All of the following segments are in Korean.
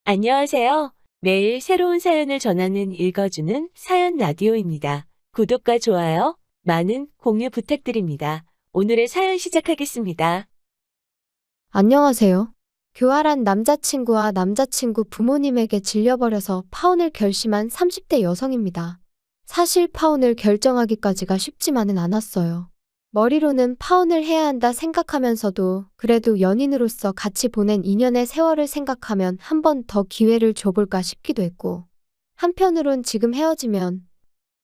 안녕하세요. 매일 새로운 사연을 전하는 읽어주는 사연 라디오입니다. 구독과 좋아요, 많은 공유 부탁드립니다. 오늘의 사연 시작하겠습니다. 안녕하세요. 교활한 남자친구와 남자친구 부모님에게 질려버려서 파혼을 결심한 30대 여성입니다. 사실 파혼을 결정하기까지가 쉽지만은 않았어요. 머리로는 파혼을 해야 한다 생각하면서도 그래도 연인으로서 같이 보낸 2년의 세월을 생각하면 한 번 더 기회를 줘볼까 싶기도 했고, 한편으론 지금 헤어지면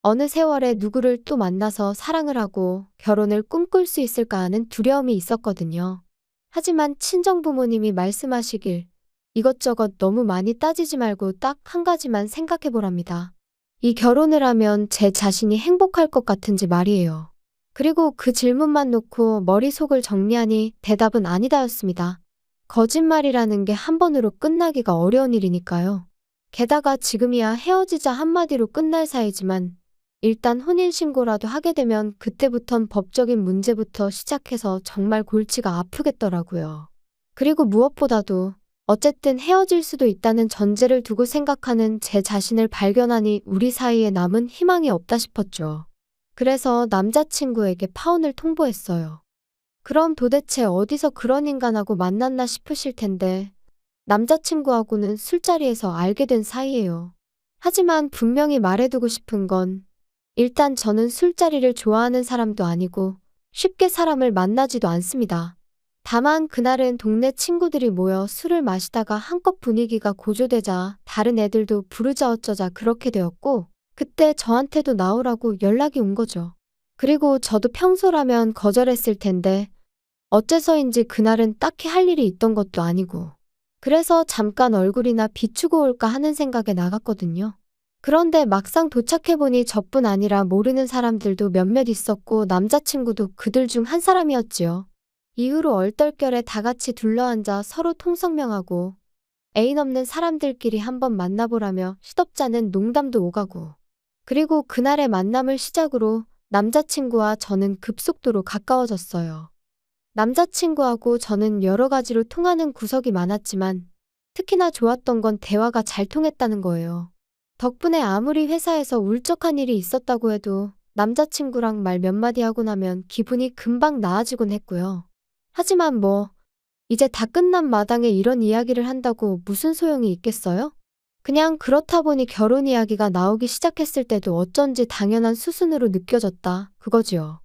어느 세월에 누구를 또 만나서 사랑을 하고 결혼을 꿈꿀 수 있을까 하는 두려움이 있었거든요. 하지만 친정부모님이 말씀하시길 이것저것 너무 많이 따지지 말고 딱 한 가지만 생각해 보랍니다. 이 결혼을 하면 제 자신이 행복할 것 같은지 말이에요. 그리고 그 질문만 놓고 머릿속을 정리하니 대답은 아니다였습니다. 거짓말이라는 게 한 번으로 끝나기가 어려운 일이니까요. 게다가 지금이야 헤어지자 한마디로 끝날 사이지만 일단 혼인신고라도 하게 되면 그때부턴 법적인 문제부터 시작해서 정말 골치가 아프겠더라고요. 그리고 무엇보다도 어쨌든 헤어질 수도 있다는 전제를 두고 생각하는 제 자신을 발견하니 우리 사이에 남은 희망이 없다 싶었죠. 그래서 남자친구에게 파혼을 통보했어요. 그럼 도대체 어디서 그런 인간하고 만났나 싶으실 텐데 남자친구하고는 술자리에서 알게 된 사이예요. 하지만 분명히 말해두고 싶은 건 일단 저는 술자리를 좋아하는 사람도 아니고 쉽게 사람을 만나지도 않습니다. 다만 그날은 동네 친구들이 모여 술을 마시다가 한껏 분위기가 고조되자 다른 애들도 부르자 어쩌자 그렇게 되었고 그때 저한테도 나오라고 연락이 온 거죠. 그리고 저도 평소라면 거절했을 텐데 어째서인지 그날은 딱히 할 일이 있던 것도 아니고 그래서 잠깐 얼굴이나 비추고 올까 하는 생각에 나갔거든요. 그런데 막상 도착해보니 저뿐 아니라 모르는 사람들도 몇몇 있었고 남자친구도 그들 중 한 사람이었지요. 이후로 얼떨결에 다 같이 둘러앉아 서로 통성명하고 애인 없는 사람들끼리 한번 만나보라며 시덥잖은 농담도 오가고 그리고 그날의 만남을 시작으로 남자친구와 저는 급속도로 가까워졌어요. 남자친구하고 저는 여러 가지로 통하는 구석이 많았지만 특히나 좋았던 건 대화가 잘 통했다는 거예요. 덕분에 아무리 회사에서 울적한 일이 있었다고 해도 남자친구랑 말 몇 마디 하고 나면 기분이 금방 나아지곤 했고요. 하지만 이제 다 끝난 마당에 이런 이야기를 한다고 무슨 소용이 있겠어요? 그냥 그렇다 보니 결혼 이야기가 나오기 시작했을 때도 어쩐지 당연한 수순으로 느껴졌다. 그거지요.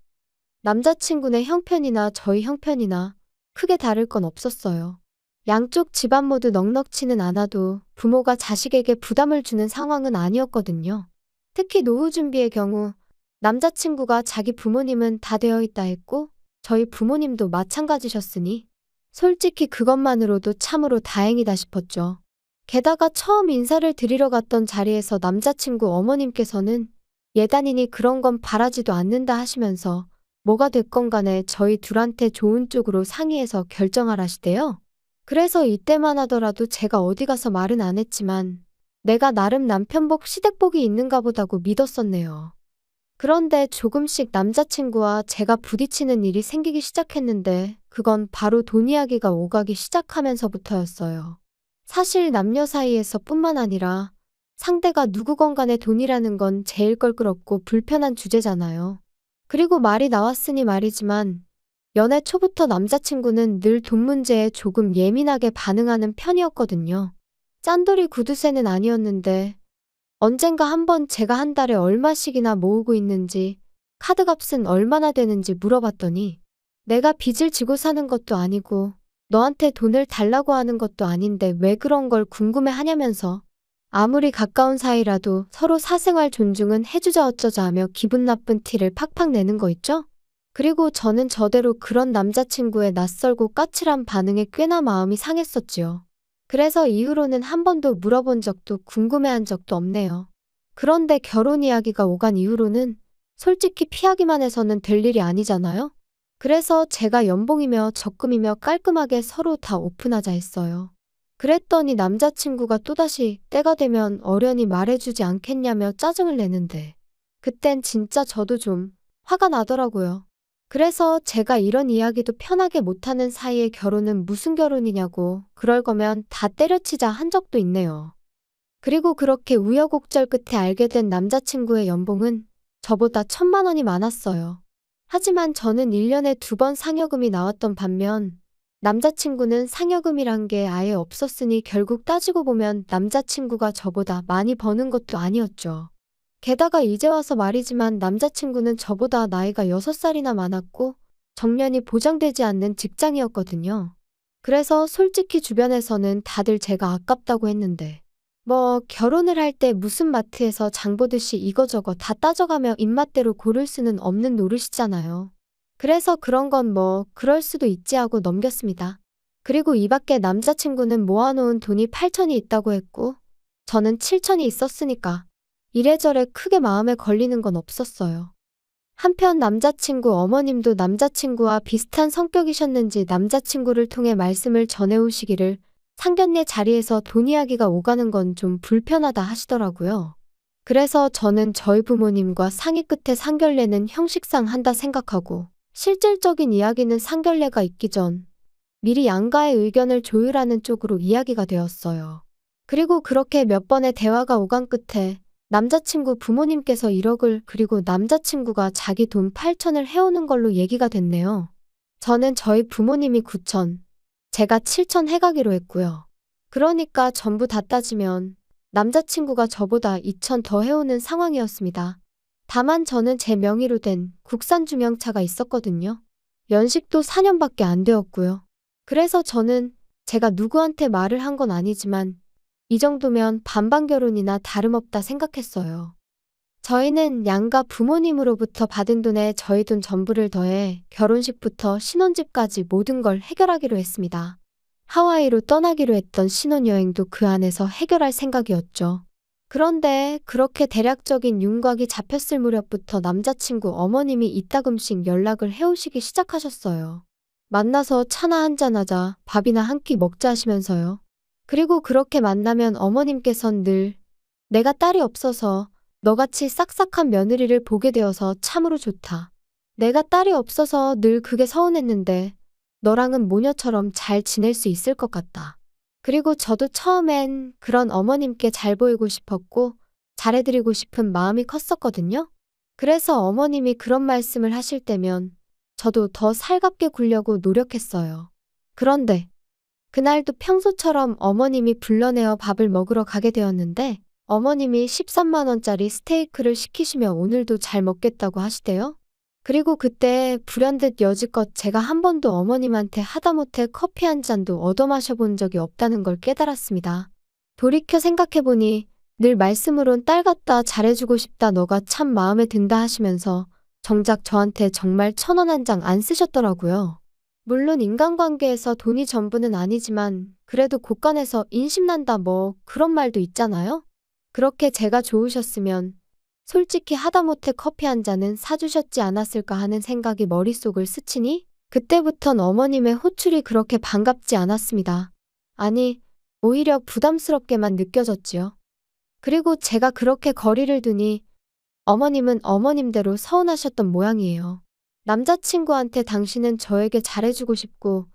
남자친구네 형편이나 저희 형편이나 크게 다를 건 없었어요. 양쪽 집안 모두 넉넉치는 않아도 부모가 자식에게 부담을 주는 상황은 아니었거든요. 특히 노후 준비의 경우 남자친구가 자기 부모님은 다 되어 있다 했고 저희 부모님도 마찬가지셨으니 솔직히 그것만으로도 참으로 다행이다 싶었죠. 게다가 처음 인사를 드리러 갔던 자리에서 남자친구 어머님께서는 예단이니 그런 건 바라지도 않는다 하시면서 뭐가 됐건 간에 저희 둘한테 좋은 쪽으로 상의해서 결정하라시대요. 그래서 이때만 하더라도 제가 어디 가서 말은 안 했지만 내가 나름 남편복 시댁복이 있는가 보다고 믿었었네요. 그런데 조금씩 남자친구와 제가 부딪히는 일이 생기기 시작했는데 그건 바로 돈 이야기가 오가기 시작하면서부터였어요. 사실 남녀 사이에서 뿐만 아니라 상대가 누구건 간에 돈이라는 건 제일 껄끄럽고 불편한 주제잖아요. 그리고 말이 나왔으니 말이지만 연애 초부터 남자친구는 늘 돈 문제에 조금 예민하게 반응하는 편이었거든요. 짠돌이 구두쇠는 아니었는데 언젠가 한번 제가 한 달에 얼마씩이나 모으고 있는지 카드값은 얼마나 되는지 물어봤더니 내가 빚을 지고 사는 것도 아니고 너한테 돈을 달라고 하는 것도 아닌데 왜 그런 걸 궁금해하냐면서 아무리 가까운 사이라도 서로 사생활 존중은 해주자 어쩌자 하며 기분 나쁜 티를 팍팍 내는 거 있죠? 그리고 저는 저대로 그런 남자친구의 낯설고 까칠한 반응에 꽤나 마음이 상했었지요. 그래서 이후로는 한 번도 물어본 적도 궁금해한 적도 없네요. 그런데 결혼 이야기가 오간 이후로는 솔직히 피하기만 해서는 될 일이 아니잖아요? 그래서 제가 연봉이며 적금이며 깔끔하게 서로 다 오픈하자 했어요. 그랬더니 남자친구가 또다시 때가 되면 어련히 말해주지 않겠냐며 짜증을 내는데 그땐 진짜 저도 좀 화가 나더라고요. 그래서 제가 이런 이야기도 편하게 못하는 사이에 결혼은 무슨 결혼이냐고 그럴 거면 다 때려치자 한 적도 있네요. 그리고 그렇게 우여곡절 끝에 알게 된 남자친구의 연봉은 저보다 1,000만 원이 많았어요. 하지만 저는 1년에 2번 상여금이 나왔던 반면 남자친구는 상여금이란 게 아예 없었으니 결국 따지고 보면 남자친구가 저보다 많이 버는 것도 아니었죠. 게다가 이제 와서 말이지만 남자친구는 저보다 나이가 6살이나 많았고 정년이 보장되지 않는 직장이었거든요. 그래서 솔직히 주변에서는 다들 제가 아깝다고 했는데 뭐 결혼을 할 때 무슨 마트에서 장 보듯이 이거저거 다 따져가며 입맛대로 고를 수는 없는 노릇이잖아요. 그래서 그런 건 뭐 그럴 수도 있지 하고 넘겼습니다. 그리고 이 밖에 남자친구는 모아놓은 돈이 8천이 있다고 했고 저는 7천이 있었으니까 이래저래 크게 마음에 걸리는 건 없었어요. 한편 남자친구 어머님도 남자친구와 비슷한 성격이셨는지 남자친구를 통해 말씀을 전해오시기를 상견례 자리에서 돈 이야기가 오가는 건 좀 불편하다 하시더라고요. 그래서 저는 저희 부모님과 상의 끝에 상견례는 형식상 한다 생각하고 실질적인 이야기는 상견례가 있기 전 미리 양가의 의견을 조율하는 쪽으로 이야기가 되었어요. 그리고 그렇게 몇 번의 대화가 오간 끝에 남자친구 부모님께서 1억을 그리고 남자친구가 자기 돈 8천을 해오는 걸로 얘기가 됐네요. 저는 저희 부모님이 9천, 제가 7천 해가기로 했고요. 그러니까 전부 다 따지면 남자친구가 저보다 2천 더 해오는 상황이었습니다. 다만 저는 제 명의로 된 국산 주명차가 있었거든요. 연식도 4년밖에 안 되었고요. 그래서 저는 제가 누구한테 말을 한 건 아니지만 이 정도면 반반 결혼이나 다름없다 생각했어요. 저희는 양가 부모님으로부터 받은 돈에 저희 돈 전부를 더해 결혼식부터 신혼집까지 모든 걸 해결하기로 했습니다. 하와이로 떠나기로 했던 신혼여행도 그 안에서 해결할 생각이었죠. 그런데 그렇게 대략적인 윤곽이 잡혔을 무렵부터 남자친구 어머님이 이따금씩 연락을 해오시기 시작하셨어요. 만나서 차나 한잔하자, 밥이나 한 끼 먹자 하시면서요. 그리고 그렇게 만나면 어머님께선 늘 내가 딸이 없어서 너같이 싹싹한 며느리를 보게 되어서 참으로 좋다. 내가 딸이 없어서 늘 그게 서운했는데 너랑은 모녀처럼 잘 지낼 수 있을 것 같다. 그리고 저도 처음엔 그런 어머님께 잘 보이고 싶었고 잘해드리고 싶은 마음이 컸었거든요. 그래서 어머님이 그런 말씀을 하실 때면 저도 더 살갑게 굴려고 노력했어요. 그런데 그날도 평소처럼 어머님이 불러내어 밥을 먹으러 가게 되었는데 어머님이 13만 원짜리 스테이크를 시키시며 오늘도 잘 먹겠다고 하시대요. 그리고 그때 불현듯 여지껏 제가 한 번도 어머님한테 하다못해 커피 한 잔도 얻어 마셔본 적이 없다는 걸 깨달았습니다. 돌이켜 생각해보니 늘 말씀으론 딸 같다 잘해주고 싶다 너가 참 마음에 든다 하시면서 정작 저한테 정말 1,000원 한 장 안 쓰셨더라고요. 물론 인간관계에서 돈이 전부는 아니지만 그래도 곳간에서 인심난다 뭐 그런 말도 있잖아요. 그렇게 제가 좋으셨으면 솔직히 하다못해 커피 한 잔은 사주셨지 않았을까 하는 생각이 머릿속을 스치니 그때부턴 어머님의 호출이 그렇게 반갑지 않았습니다. 아니, 오히려 부담스럽게만 느껴졌지요. 그리고 제가 그렇게 거리를 두니 어머님은 어머님대로 서운하셨던 모양이에요. 남자친구한테 당신은 저에게 잘해주고 싶고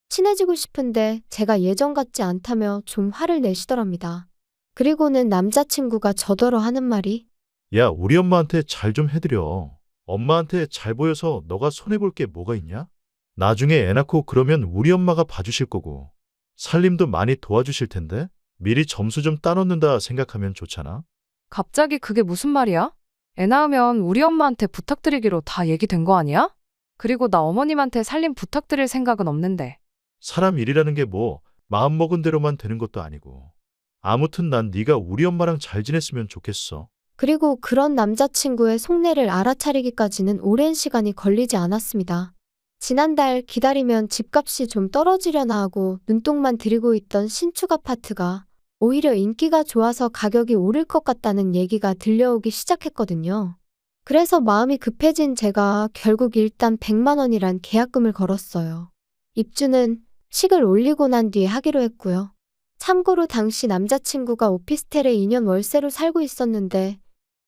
친해지고 싶은데 제가 예전 같지 않다며 좀 화를 내시더랍니다. 그리고는 남자친구가 저더러 하는 말이 야, 우리 엄마한테 잘 좀 해드려. 엄마한테 잘 보여서 너가 손해볼 게 뭐가 있냐? 나중에 애 낳고 그러면 우리 엄마가 봐주실 거고 살림도 많이 도와주실 텐데 미리 점수 좀 따놓는다 생각하면 좋잖아. 갑자기 그게 무슨 말이야? 애 낳으면 우리 엄마한테 부탁드리기로 다 얘기된 거 아니야? 그리고 나 어머님한테 살림 부탁드릴 생각은 없는데. 사람 일이라는 게 뭐 마음먹은 대로만 되는 것도 아니고. 아무튼 난 네가 우리 엄마랑 잘 지냈으면 좋겠어. 그리고 그런 남자친구의 속내를 알아차리기까지는 오랜 시간이 걸리지 않았습니다. 지난달 기다리면 집값이 좀 떨어지려나 하고 눈독만 들이고 있던 신축 아파트가 오히려 인기가 좋아서 가격이 오를 것 같다는 얘기가 들려오기 시작했거든요. 그래서 마음이 급해진 제가 결국 일단 100만 원이란 계약금을 걸었어요. 입주는 식을 올리고 난 뒤에 하기로 했고요. 참고로 당시 남자친구가 오피스텔에 2년 월세로 살고 있었는데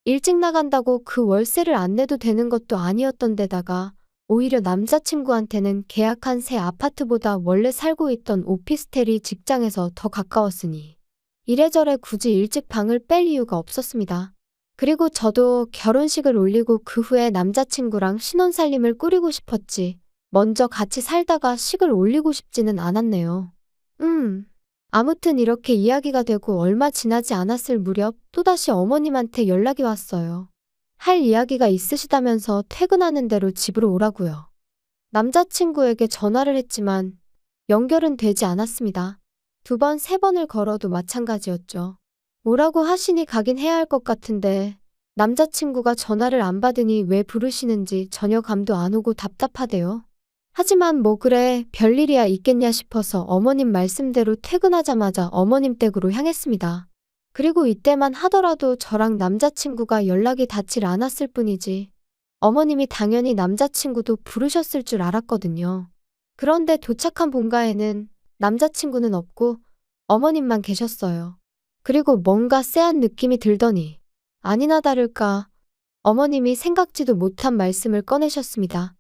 일찍 나간다고 그 월세를 안 내도 되는 것도 아니었던 데다가 오히려 남자친구한테는 계약한 새 아파트보다 원래 살고 있던 오피스텔이 직장에서 더 가까웠으니 이래저래 굳이 일찍 방을 뺄 이유가 없었습니다. 그리고 저도 결혼식을 올리고 그 후에 남자친구랑 신혼살림을 꾸리고 싶었지. 먼저 같이 살다가 식을 올리고 싶지는 않았네요. 아무튼 이렇게 이야기가 되고 얼마 지나지 않았을 무렵 또다시 어머님한테 연락이 왔어요. 할 이야기가 있으시다면서 퇴근하는 대로 집으로 오라고요. 남자친구에게 전화를 했지만 연결은 되지 않았습니다. 2번, 3번을 걸어도 마찬가지였죠. 오라고 하시니 가긴 해야 할 것 같은데 남자친구가 전화를 안 받으니 왜 부르시는지 전혀 감도 안 오고 답답하대요. 하지만 뭐 그래 별일이야 있겠냐 싶어서 어머님 말씀대로 퇴근하자마자 어머님 댁으로 향했습니다. 그리고 이때만 하더라도 저랑 남자친구가 연락이 닿질 않았을 뿐이지 어머님이 당연히 남자친구도 부르셨을 줄 알았거든요. 그런데 도착한 본가에는 남자친구는 없고 어머님만 계셨어요. 그리고 뭔가 쎄한 느낌이 들더니 아니나 다를까 어머님이 생각지도 못한 말씀을 꺼내셨습니다.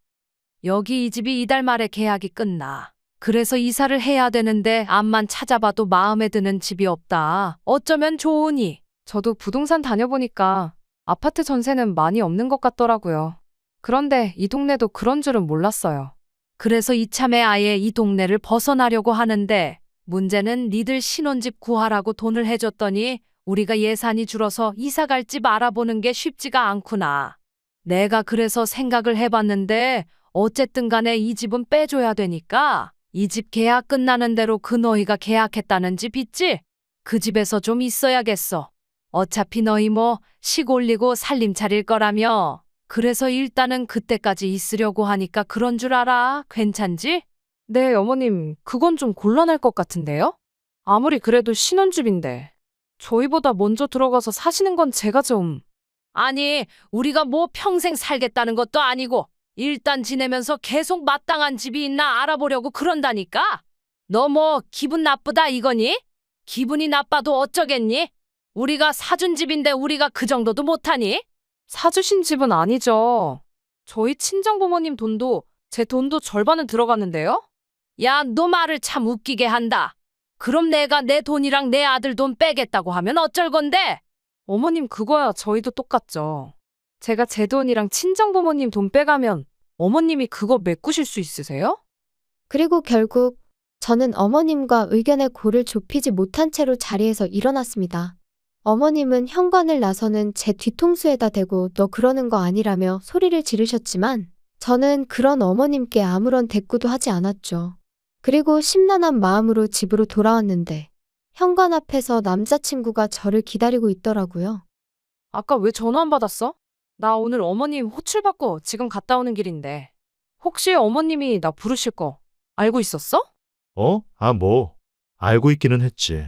여기 이 집이 이달 말에 계약이 끝나. 그래서 이사를 해야 되는데 앞만 찾아봐도 마음에 드는 집이 없다. 어쩌면 좋으니. 저도 부동산 다녀보니까 아파트 전세는 많이 없는 것 같더라고요. 그런데 이 동네도 그런 줄은 몰랐어요. 그래서 이참에 아예 이 동네를 벗어나려고 하는데 문제는 니들 신혼집 구하라고 돈을 해줬더니 우리가 예산이 줄어서 이사 갈 집 알아보는 게 쉽지가 않구나. 내가 그래서 생각을 해봤는데 어쨌든 간에 이 집은 빼줘야 되니까 이 집 계약 끝나는 대로 그 너희가 계약했다는 집 있지? 그 집에서 좀 있어야겠어. 어차피 너희 뭐 식 올리고 살림 차릴 거라며. 그래서 일단은 그때까지 있으려고 하니까 그런 줄 알아. 괜찮지? 네, 어머님. 그건 좀 곤란할 것 같은데요? 아무리 그래도 신혼집인데. 저희보다 먼저 들어가서 사시는 건 제가 좀. 아니, 우리가 뭐 평생 살겠다는 것도 아니고 일단 지내면서 계속 마땅한 집이 있나 알아보려고 그런다니까? 너 뭐 기분 나쁘다 이거니? 기분이 나빠도 어쩌겠니? 우리가 사준 집인데 우리가 그 정도도 못하니? 사주신 집은 아니죠. 저희 친정부모님 돈도 제 돈도 절반은 들어갔는데요? 야, 너 말을 참 웃기게 한다. 그럼 내가 내 돈이랑 내 아들 돈 빼겠다고 하면 어쩔 건데? 어머님 그거야 저희도 똑같죠. 제가 제 돈이랑 친정부모님 돈 빼가면 어머님이 그거 메꾸실 수 있으세요? 그리고 결국 저는 어머님과 의견의 골을 좁히지 못한 채로 자리에서 일어났습니다. 어머님은 현관을 나서는 제 뒤통수에다 대고 너 그러는 거 아니라며 소리를 지르셨지만 저는 그런 어머님께 아무런 대꾸도 하지 않았죠. 그리고 심란한 마음으로 집으로 돌아왔는데 현관 앞에서 남자친구가 저를 기다리고 있더라고요. 아까 왜 전화 안 받았어? 나 오늘 어머님 호출 받고 지금 갔다 오는 길인데. 혹시 어머님이 나 부르실 거 알고 있었어? 뭐. 알고 있기는 했지.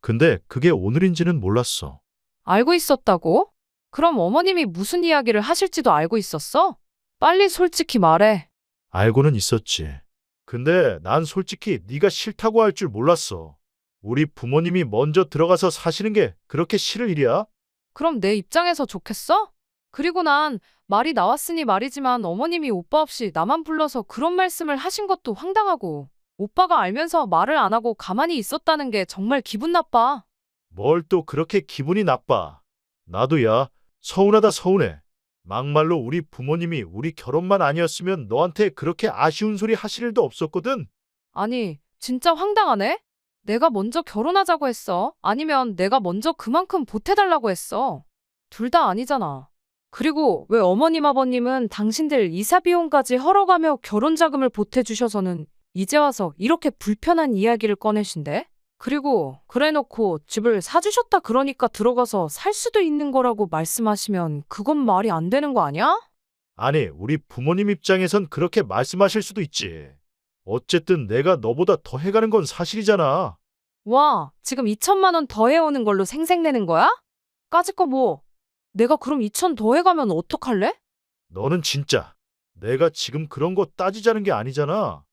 근데 그게 오늘인지는 몰랐어. 알고 있었다고? 그럼 어머님이 무슨 이야기를 하실지도 알고 있었어? 빨리 솔직히 말해. 알고는 있었지. 근데 난 솔직히 네가 싫다고 할 줄 몰랐어. 우리 부모님이 먼저 들어가서 사시는 게 그렇게 싫을 일이야? 그럼 내 입장에서 좋겠어? 그리고 난 말이 나왔으니 말이지만 어머님이 오빠 없이 나만 불러서 그런 말씀을 하신 것도 황당하고 오빠가 알면서 말을 안 하고 가만히 있었다는 게 정말 기분 나빠. 뭘 또 그렇게 기분이 나빠. 나도 야, 서운하다 서운해. 막말로 우리 부모님이 우리 결혼만 아니었으면 너한테 그렇게 아쉬운 소리 하실 일도 없었거든. 아니, 진짜 황당하네? 내가 먼저 결혼하자고 했어. 아니면 내가 먼저 그만큼 보태달라고 했어. 둘 다 아니잖아. 그리고 왜 어머님 아버님은 당신들 이사 비용까지 헐어가며 결혼 자금을 보태주셔서는 이제 와서 이렇게 불편한 이야기를 꺼내신대? 그리고 그래놓고 집을 사주셨다 그러니까 들어가서 살 수도 있는 거라고 말씀하시면 그건 말이 안 되는 거 아니야? 아니, 우리 부모님 입장에선 그렇게 말씀하실 수도 있지. 어쨌든 내가 너보다 더 해가는 건 사실이잖아. 와, 지금 2천만 원 더 해오는 걸로 생색내는 거야? 까짓 거 뭐. 내가 그럼 2천 더 해가면 어떡할래? 너는 진짜 내가 지금 그런 거 따지자는 게 아니잖아.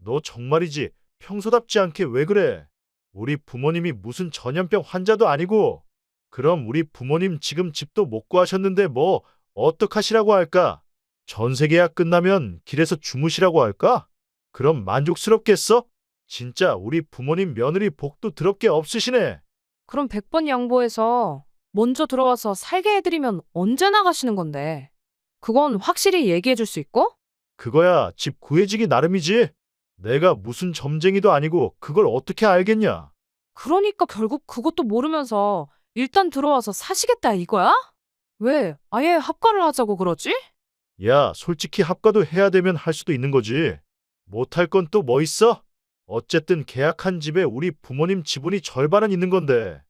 너 정말이지 평소답지 않게 왜 그래? 우리 부모님이 무슨 전염병 환자도 아니고. 그럼 우리 부모님 지금 집도 못 구하셨는데 뭐 어떡하시라고 할까? 전세 계약 끝나면 길에서 주무시라고 할까? 그럼 만족스럽겠어? 진짜 우리 부모님 며느리 복도 더럽게 없으시네. 그럼 100번 양보해서 먼저 들어와서 살게 해드리면 언제 나가시는 건데? 그건 확실히 얘기해 줄 수 있고? 그거야 집 구해지기 나름이지. 내가 무슨 점쟁이도 아니고 그걸 어떻게 알겠냐? 그러니까 결국 그것도 모르면서 일단 들어와서 사시겠다 이거야? 왜 아예 합가를 하자고 그러지? 야, 솔직히 합가도 해야 되면 할 수도 있는 거지. 못할 건 또 뭐 있어? 어쨌든 계약한 집에 우리 부모님 지분이 절반은 있는 건데.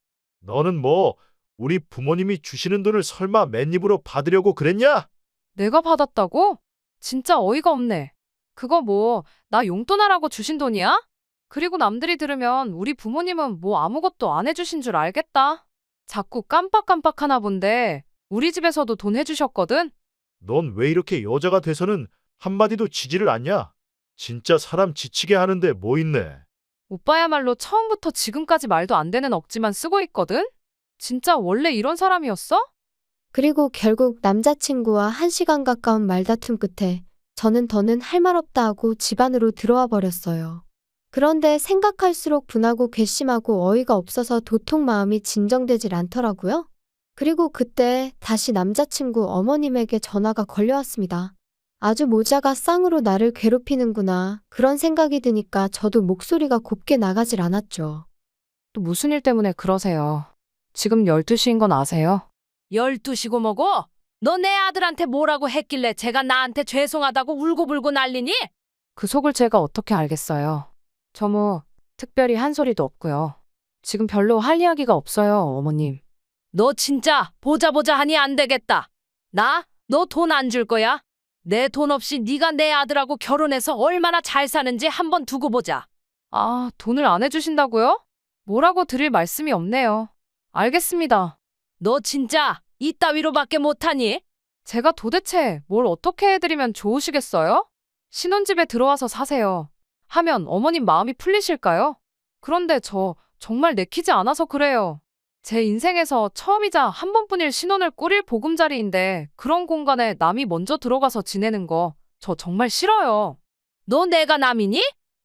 너는 뭐 우리 부모님이 주시는 돈을 설마 맨입으로 받으려고 그랬냐? 내가 받았다고? 진짜 어이가 없네. 그거 뭐 나 용돈하라고 주신 돈이야? 그리고 남들이 들으면 우리 부모님은 뭐 아무것도 안 해주신 줄 알겠다. 자꾸 깜빡깜빡하나 본데 우리 집에서도 돈 해주셨거든? 넌 왜 이렇게 여자가 돼서는 한마디도 지지를 않냐? 진짜 사람 지치게 하는데 뭐 있네. 오빠야말로 처음부터 지금까지 말도 안 되는 억지만 쓰고 있거든? 진짜 원래 이런 사람이었어? 그리고 결국 남자친구와 1시간 가까운 말다툼 끝에 저는 더는 할 말 없다 하고 집 안으로 들어와 버렸어요. 그런데 생각할수록 분하고 괘씸하고 어이가 없어서 도통 마음이 진정되질 않더라고요. 그리고 그때 다시 남자친구 어머님에게 전화가 걸려왔습니다. 아주 모자가 쌍으로 나를 괴롭히는구나. 그런 생각이 드니까 저도 목소리가 곱게 나가질 않았죠. 또 무슨 일 때문에 그러세요? 지금 12시인 건 아세요? 12시고 뭐고? 너 내 아들한테 뭐라고 했길래 제가 나한테 죄송하다고 울고불고 난리니? 그 속을 제가 어떻게 알겠어요. 저 뭐 특별히 한 소리도 없고요. 지금 별로 할 이야기가 없어요, 어머님. 너 진짜 보자 하니 안 되겠다. 나? 너 돈 안 줄 거야? 내 돈 없이 네가 내 아들하고 결혼해서 얼마나 잘 사는지 한번 두고 보자. 아, 돈을 안 해주신다고요? 뭐라고 드릴 말씀이 없네요. 알겠습니다. 너 진짜 이따위로밖에 못하니? 제가 도대체 뭘 어떻게 해드리면 좋으시겠어요? 신혼집에 들어와서 사세요. 하면 어머님 마음이 풀리실까요? 그런데 저 정말 내키지 않아서 그래요. 제 인생에서 처음이자 한 번뿐일 신혼을 꾸릴 보금자리인데 그런 공간에 남이 먼저 들어가서 지내는 거 저 정말 싫어요. 너 내가 남이니?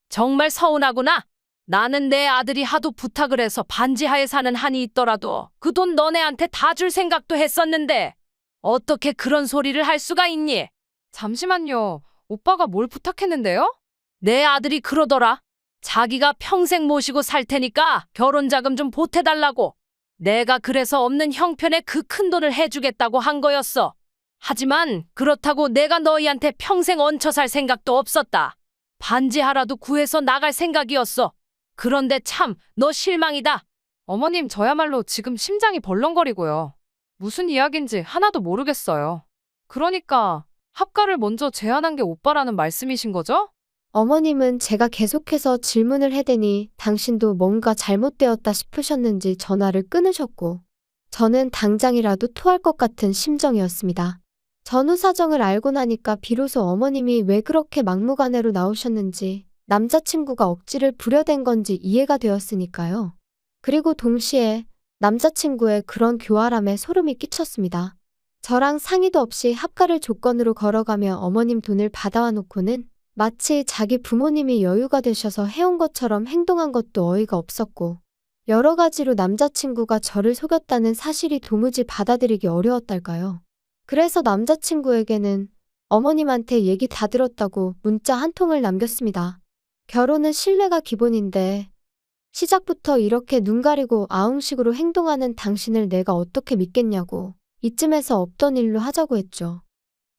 정말 서운하구나. 나는 내 아들이 하도 부탁을 해서 반지하에 사는 한이 있더라도 그 돈 너네한테 다 줄 생각도 했었는데 어떻게 그런 소리를 할 수가 있니? 잠시만요. 오빠가 뭘 부탁했는데요? 내 아들이 그러더라. 자기가 평생 모시고 살 테니까 결혼 자금 좀 보태달라고. 내가 그래서 없는 형편에 그 큰 돈을 해주겠다고 한 거였어. 하지만 그렇다고 내가 너희한테 평생 얹혀 살 생각도 없었다. 반지하라도 구해서 나갈 생각이었어. 그런데 참 너 실망이다. 어머님 저야말로 지금 심장이 벌렁거리고요. 무슨 이야기인지 하나도 모르겠어요. 그러니까 합가를 먼저 제안한 게 오빠라는 말씀이신 거죠? 어머님은 제가 계속해서 질문을 해대니 당신도 뭔가 잘못되었다 싶으셨는지 전화를 끊으셨고 저는 당장이라도 토할 것 같은 심정이었습니다. 전후 사정을 알고 나니까 비로소 어머님이 왜 그렇게 막무가내로 나오셨는지 남자친구가 억지를 부려댄 건지 이해가 되었으니까요. 그리고 동시에 남자친구의 그런 교활함에 소름이 끼쳤습니다. 저랑 상의도 없이 합가를 조건으로 걸어가며 어머님 돈을 받아와 놓고는 마치 자기 부모님이 여유가 되셔서 해온 것처럼 행동한 것도 어이가 없었고 여러 가지로 남자친구가 저를 속였다는 사실이 도무지 받아들이기 어려웠달까요. 그래서 남자친구에게는 어머님한테 얘기 다 들었다고 문자 한 통을 남겼습니다. 결혼은 신뢰가 기본인데 시작부터 이렇게 눈 가리고 아웅식으로 행동하는 당신을 내가 어떻게 믿겠냐고 이쯤에서 없던 일로 하자고 했죠.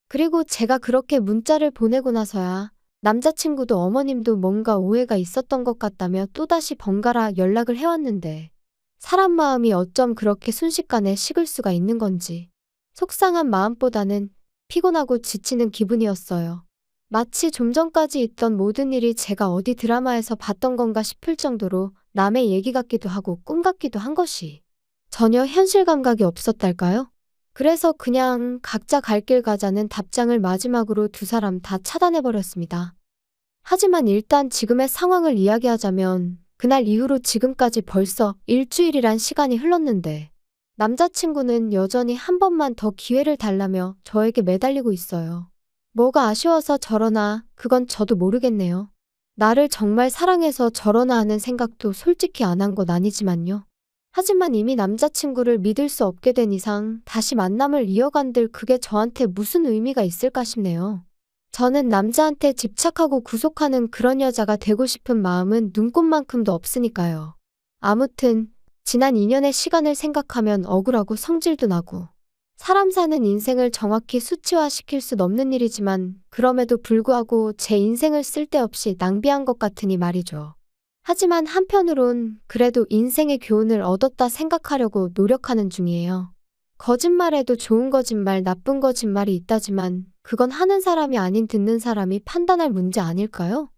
그리고 제가 그렇게 문자를 보내고 나서야 남자친구도 어머님도 뭔가 오해가 있었던 것 같다며 또다시 번갈아 연락을 해왔는데 사람 마음이 어쩜 그렇게 순식간에 식을 수가 있는 건지 속상한 마음보다는 피곤하고 지치는 기분이었어요. 마치 좀 전까지 있던 모든 일이 제가 어디 드라마에서 봤던 건가 싶을 정도로 남의 얘기 같기도 하고 꿈 같기도 한 것이 전혀 현실 감각이 없었달까요? 그래서 그냥 각자 갈 길 가자는 답장을 마지막으로 두 사람 다 차단해버렸습니다. 하지만 일단 지금의 상황을 이야기하자면 그날 이후로 지금까지 벌써 일주일이란 시간이 흘렀는데 남자친구는 여전히 한 번만 더 기회를 달라며 저에게 매달리고 있어요. 뭐가 아쉬워서 저러나 그건 저도 모르겠네요. 나를 정말 사랑해서 저러나 하는 생각도 솔직히 안 한 건 아니지만요. 하지만 이미 남자친구를 믿을 수 없게 된 이상 다시 만남을 이어간들 그게 저한테 무슨 의미가 있을까 싶네요. 저는 남자한테 집착하고 구속하는 그런 여자가 되고 싶은 마음은 눈꽃만큼도 없으니까요. 아무튼 지난 2년의 시간을 생각하면 억울하고 성질도 나고 사람 사는 인생을 정확히 수치화시킬 순 없는 일이지만 그럼에도 불구하고 제 인생을 쓸데없이 낭비한 것 같으니 말이죠. 하지만 한편으론 그래도 인생의 교훈을 얻었다 생각하려고 노력하는 중이에요. 거짓말에도 좋은 거짓말, 나쁜 거짓말이 있다지만 그건 하는 사람이 아닌 듣는 사람이 판단할 문제 아닐까요?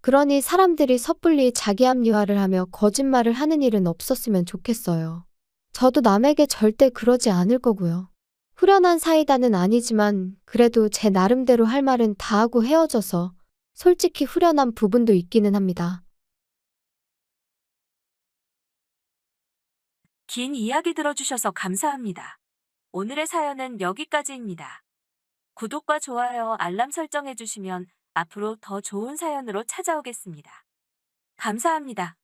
그러니 사람들이 섣불리 자기 합리화를 하며 거짓말을 하는 일은 없었으면 좋겠어요. 저도 남에게 절대 그러지 않을 거고요. 후련한 사이다는 아니지만 그래도 제 나름대로 할 말은 다 하고 헤어져서 솔직히 후련한 부분도 있기는 합니다. 긴 이야기 들어주셔서 감사합니다. 오늘의 사연은 여기까지입니다. 구독과 좋아요, 알람 설정해주시면 앞으로 더 좋은 사연으로 찾아오겠습니다. 감사합니다.